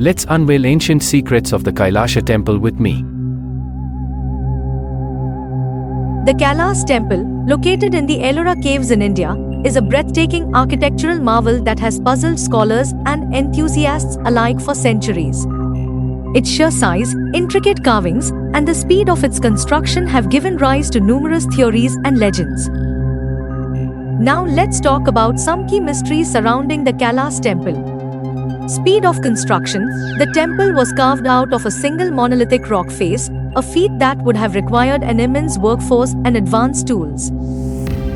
Let's unveil ancient secrets of the Kailasha temple with me. The Kailas Temple, located in the Ellora Caves in India, is a breathtaking architectural marvel that has puzzled scholars and enthusiasts alike for centuries. Its sheer size, intricate carvings, and the speed of its construction have given rise to numerous theories and legends. Now let's talk about some key mysteries surrounding the Kailas Temple. Speed of construction. The temple was carved out of a single monolithic rock face, a feat that would have required an immense workforce and advanced tools.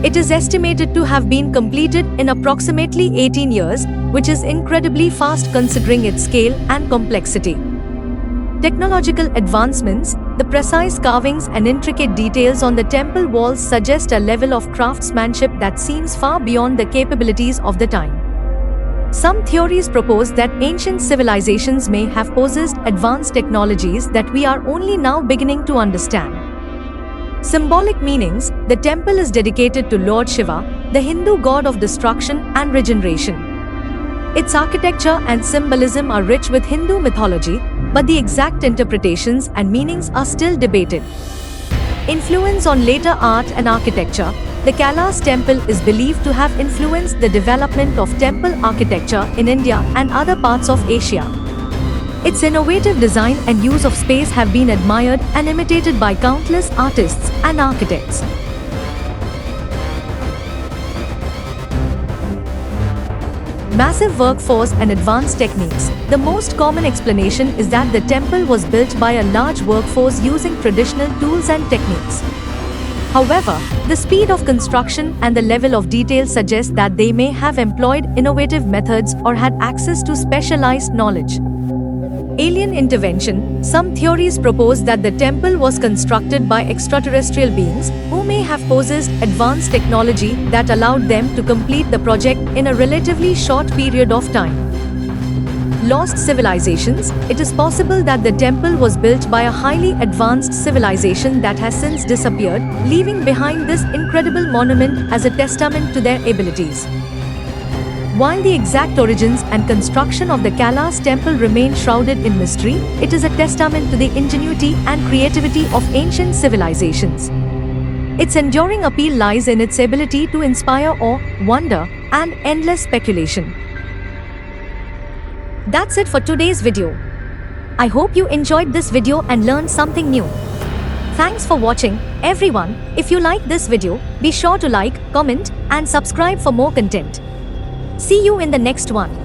It is estimated to have been completed in approximately 18 years, which is incredibly fast considering its scale and complexity. Technological advancements. The precise carvings and intricate details on the temple walls suggest a level of craftsmanship that seems far beyond the capabilities of the time. Some theories propose that ancient civilizations may have possessed advanced technologies that we are only now beginning to understand. Symbolic meanings. The temple is dedicated to Lord Shiva, the Hindu god of destruction and regeneration. Its architecture and symbolism are rich with Hindu mythology, but the exact interpretations and meanings are still debated. Influence on later art and architecture. The Kailas Temple is believed to have influenced the development of temple architecture in India and other parts of Asia. Its innovative design and use of space have been admired and imitated by countless artists and architects. Massive workforce and advanced techniques. The most common explanation is that the temple was built by a large workforce using traditional tools and techniques. However, the speed of construction and the level of detail suggest that they may have employed innovative methods or had access to specialized knowledge. Alien intervention. Some theories propose that the temple was constructed by extraterrestrial beings who may have possessed advanced technology that allowed them to complete the project in a relatively short period of time. Lost civilizations. It is possible that the temple was built by a highly advanced civilization that has since disappeared, leaving behind this incredible monument as a testament to their abilities. While the exact origins and construction of the Kailas Temple remain shrouded in mystery, it is a testament to the ingenuity and creativity of ancient civilizations. Its enduring appeal lies in its ability to inspire awe, wonder, and endless speculation. That's it for today's video. I hope you enjoyed this video and learned something new. Thanks for watching, everyone. If you like this video, be sure to like, comment, and subscribe for more content. See you in the next one.